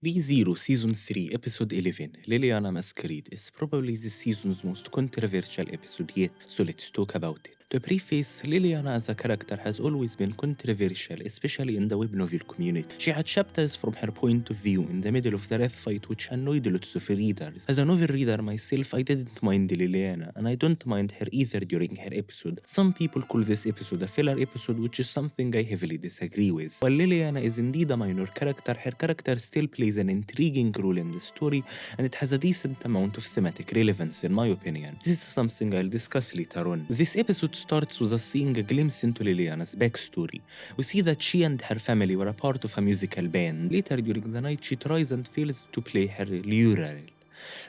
ReZERO Season 3, Episode 11, Lilliana Masquerade is probably this season's most controversial episode yet, so let's talk about it. To preface, Lilliana as a character has always been controversial, especially in the web novel community. She had chapters from her point of view in the middle of the Wrath fight which annoyed lots of readers. As a novel reader myself, I didn't mind Lilliana, and I don't mind her either during her episode. Some people call this episode a filler episode, which is something I heavily disagree with. While Lilliana is indeed a minor character, her character still plays an intriguing role in the story, and it has a decent amount of thematic relevance in my opinion. This is something I'll discuss later on. This episode starts with us seeing a glimpse into Liliana's backstory. We see that she and her family were a part of a musical band. Later during the night, she tries and fails to play her lyre.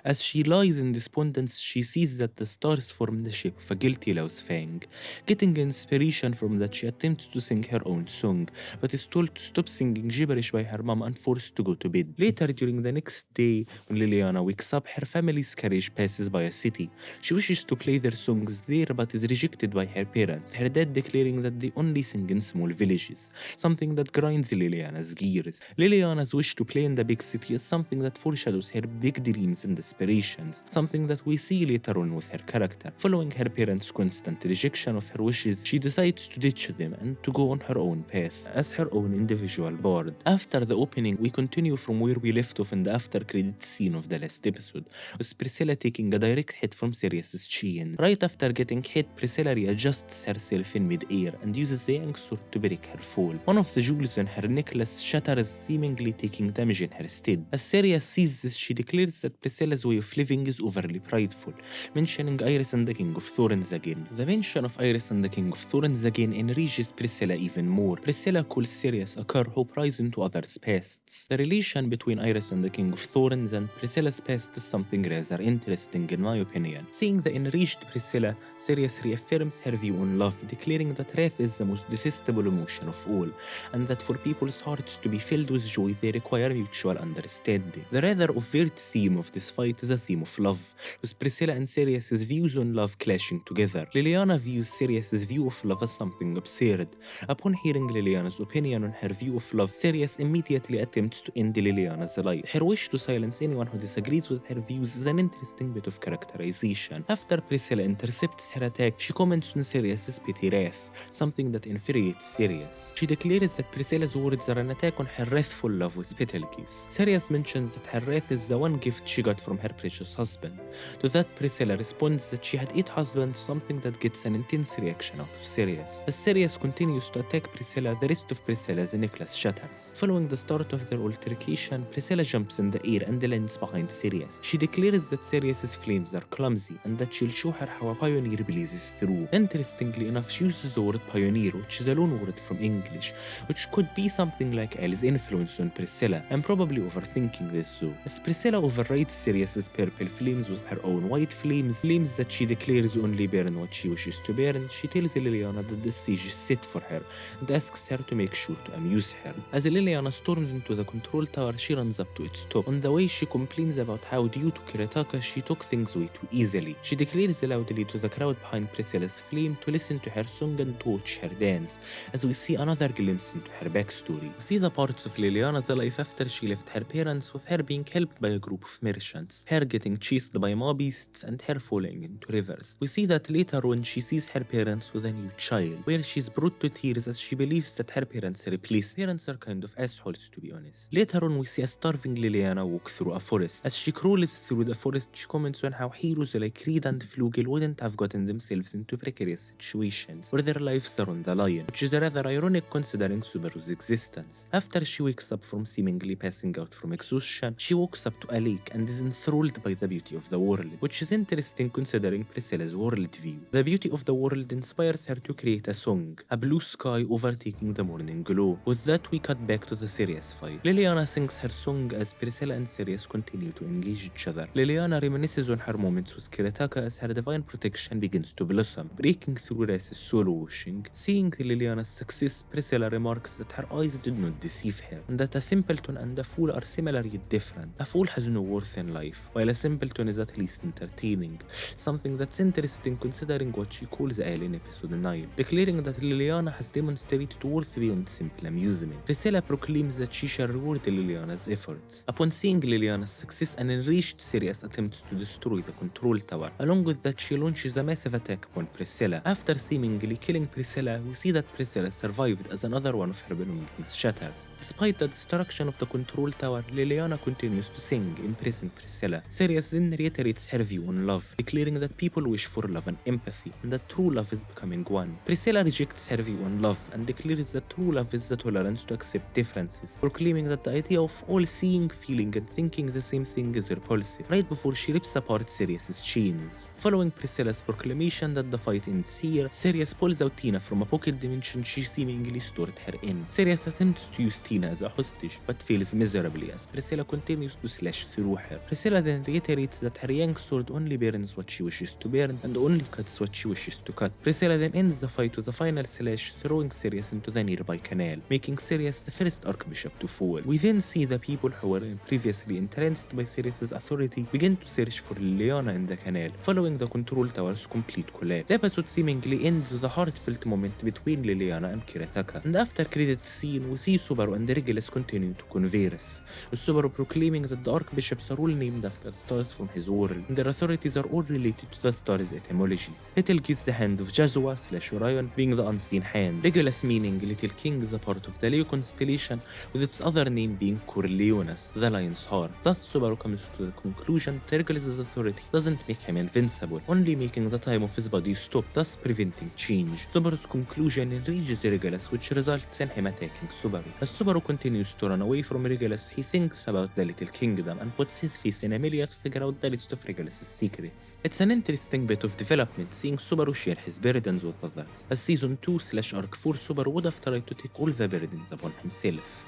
As she lies in despondence, she sees that the stars form the shape of a guilty louse fang. Getting inspiration from that, she attempts to sing her own song, but is told to stop singing gibberish by her mom and forced to go to bed. Later, during the next day, when Liliana wakes up, her family's carriage passes by a city. She wishes to play their songs there, but is rejected by her parents, her dad declaring that they only sing in small villages, something that grinds Liliana's gears. Liliana's wish to play in the big city is something that foreshadows her big dreams and aspirations, something that we see later on with her character. Following her parents' constant rejection of her wishes, she decides to ditch them and to go on her own path, as her own individual bard. After the opening, we continue from where we left off in the after-credits scene of the last episode, with Priscilla taking a direct hit from Sirius's chin. Right after getting hit, Priscilla readjusts herself in mid-air and uses the young sword to break her fall. One of the jewels in her necklace shatters, seemingly taking damage in her stead. As Sirius sees this, she declares that Priscilla's way of living is overly prideful, mentioning Iris and the King of Thorns again. The mention of Iris and the King of Thorns again enrages Priscilla even more. Priscilla calls Sirius a cur who pries into others' pasts. The relation between Iris and the King of Thorns and Priscilla's past is something rather interesting in my opinion. Seeing the enraged Priscilla, Sirius reaffirms her view on love, declaring that wrath is the most detestable emotion of all, and that for people's hearts to be filled with joy they require mutual understanding. The rather overt theme of this fight is a theme of love, with Priscilla and Sirius's views on love clashing together. Liliana views Sirius's view of love as something absurd. Upon hearing Liliana's opinion on her view of love, Sirius immediately attempts to end Liliana's life. Her wish to silence anyone who disagrees with her views is an interesting bit of characterization. After Priscilla intercepts her attack, she comments on Sirius's petty wrath, something that infuriates Sirius. She declares that Priscilla's words are an attack on her wrathful love with Betelgeuse. Sirius mentions that her wrath is the one gift she got from her precious husband. To that, Priscilla responds that she had 8 husbands, something that gets an intense reaction out of Sirius. As Sirius continues to attack Priscilla, the rest of Priscilla's necklace shatters. Following the start of their altercation, Priscilla jumps in the air and lands behind Sirius. She declares that Sirius's flames are clumsy and that she'll show her how a pioneer blazes through. Interestingly enough, she uses the word pioneer, which is a loan word from English, which could be something like Alice's influence on Priscilla. I'm probably overthinking this though, as Priscilla overrides Sirius's purple flames with her own white flames that she declares only burn what she wishes to burn. She tells Liliana that the stage is set for her and asks her to make sure to amuse her. As Liliana storms into the control tower, she runs up to its top. On the way, she complains about how due to Kiritaka, she took things way too easily. She declares loudly to the crowd behind Priscilla's flame to listen to her song and to watch her dance, as we see another glimpse into her backstory. We see the parts of Liliana's life after she left her parents, with her being helped by a group of merchants, her getting chased by mob beasts, and her falling into rivers. We see that later when she sees her parents with a new child, where she's brought to tears as she believes that her parents replaced. Parents are kind of assholes, to be honest. Later on, we see a starving Liliana walk through a forest. As she crawls through the forest, she comments on how heroes like Reed and Flugel wouldn't have gotten themselves into precarious situations where their lives are on the line, which is rather ironic considering Subaru's existence. After she wakes up from seemingly passing out from exhaustion, she walks up to a lake and is enthralled by the beauty of the world, which is interesting considering Priscilla's worldview. The beauty of the world inspires her to create a song, a blue sky overtaking the morning glow. With that, we cut back to the Sirius fight. Liliana sings her song as Priscilla and Sirius continue to engage each other. Liliana reminisces on her moments with Kiritaka as her divine protection begins to blossom, breaking through Race's soul washing. Seeing Liliana's success, Priscilla remarks that her eyes did not deceive her, and that a simpleton and a fool are similar yet different. A fool has no worth truth in life, while a simpleton is at least entertaining, something that's interesting considering what she calls Elle in episode 9, declaring that Liliana has demonstrated worth beyond simple amusement. Priscilla proclaims that she shall reward Liliana's efforts. Upon seeing Liliana's success and enraged Sirius attempts to destroy the control tower, along with that she launches a massive attack upon Priscilla. After seemingly killing Priscilla, we see that Priscilla survived as another one of her belongings shatters. Despite the destruction of the control tower, Liliana continues to sing, impressing Priscilla. Sirius then reiterates her view on love, declaring that people wish for love and empathy, and that true love is becoming one. Priscilla rejects her view on love and declares that true love is the tolerance to accept differences, proclaiming that the idea of all seeing, feeling, and thinking the same thing is repulsive, right before she rips apart Sirius's chains. Following Priscilla's proclamation that the fight ends here, Sirius pulls out Tina from a pocket dimension she seemingly stored her in. Sirius attempts to use Tina as a hostage, but fails miserably as Priscilla continues to slash through her. Priscilla then reiterates that her young sword only burns what she wishes to burn and only cuts what she wishes to cut. Priscilla then ends the fight with a final slash, throwing Sirius into the nearby canal, making Sirius the first Archbishop to fall. We then see the people who were previously entranced by Sirius's authority begin to search for Liliana in the canal, following the control tower's complete collapse. The episode seemingly ends with a heartfelt moment between Liliana and Kirataka, and after credits scene we see Subaru and Regulus continue to converse, with Subaru proclaiming that the Archbishops are all named after stars from his world, and their authorities are all related to the stars' etymologies. Little gives the hand of Jazua/Orion being the unseen hand, Regulus meaning Little King is a part of the Leo constellation, with its other name being Corleones, the lion's heart. Thus Subaru comes to the conclusion that Regulus' authority doesn't make him invincible, only making the time of his body stop, thus preventing change. Subaru's conclusion enrages Regulus, which results in him attacking Subaru. As Subaru continues to run away from Regulus, he thinks about the Little Kingdom and puts his face in Amelia to figure out the list of Regulus' secrets. It's an interesting bit of development seeing Subaru share his burdens with others, as Season 2/Arc 4 Subaru would have tried to take all the burdens upon himself.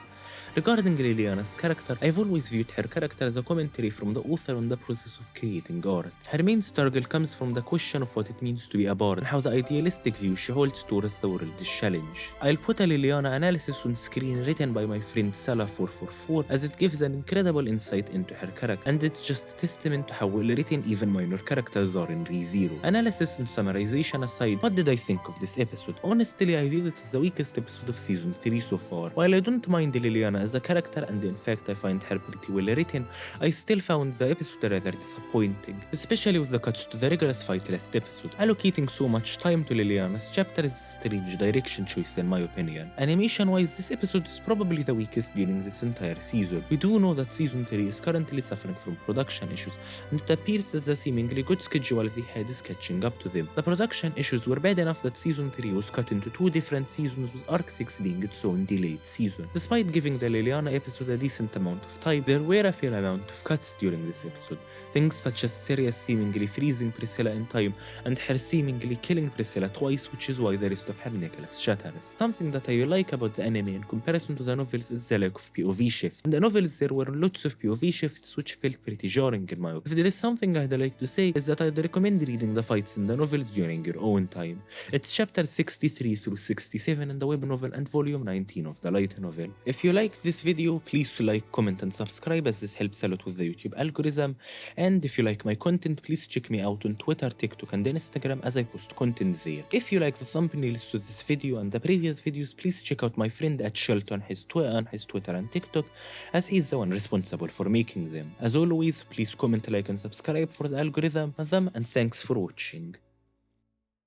Regarding Liliana's character, I've always viewed her character as a commentary from the author on the process of creating art. Her main struggle comes from the question of what it means to be a bard and how the idealistic view she holds towards the world is challenged. I'll put a Liliana analysis on screen written by my friend Salah444 as it gives an incredible insight into her character, and it's just a testament to how well written even minor characters are in ReZERO. Analysis and summarization aside, what did I think of this episode? Honestly, I viewed it as the weakest episode of Season 3 so far. While I don't mind Liliana as a character, and in fact I find her pretty well written, I still found the episode rather disappointing, especially with the cuts to the rigorous fight last episode. Allocating so much time to Liliana's chapter is a strange direction choice in my opinion. Animation wise, this episode is probably the weakest during this entire season. We do know that Season 3 is currently suffering from production issues, and it appears that the seemingly good schedule they had is catching up to them. The production issues were bad enough that Season 3 was cut into 2 different seasons, with Arc 6 being its own delayed season. Despite giving the Liliana episode a decent amount of time, there were a fair amount of cuts during this episode. Things such as Sirius seemingly freezing Priscilla in time and her seemingly killing Priscilla twice, which is why the rest of her necklace shatters. Something that I like about the anime in comparison to the novels is the lack of POV shift. In the novels there were lots of POV shifts which felt pretty jarring in my opinion. If there is something I'd like to say is that I'd recommend reading the fights in the novels during your own time. It's chapters 63 through 67 in the web novel and volume 19 of the light novel. If you like this video, please like, comment and subscribe as this helps a lot with the YouTube algorithm. And if you like my content, please check me out on Twitter, TikTok and Instagram as I post content there. If you like the thumbnails to this video and the previous videos, please check out my friend at Shelton, his Twitter and TikTok, as he's the one responsible for making them. As always, please comment, like and subscribe for the algorithm, and thanks for watching.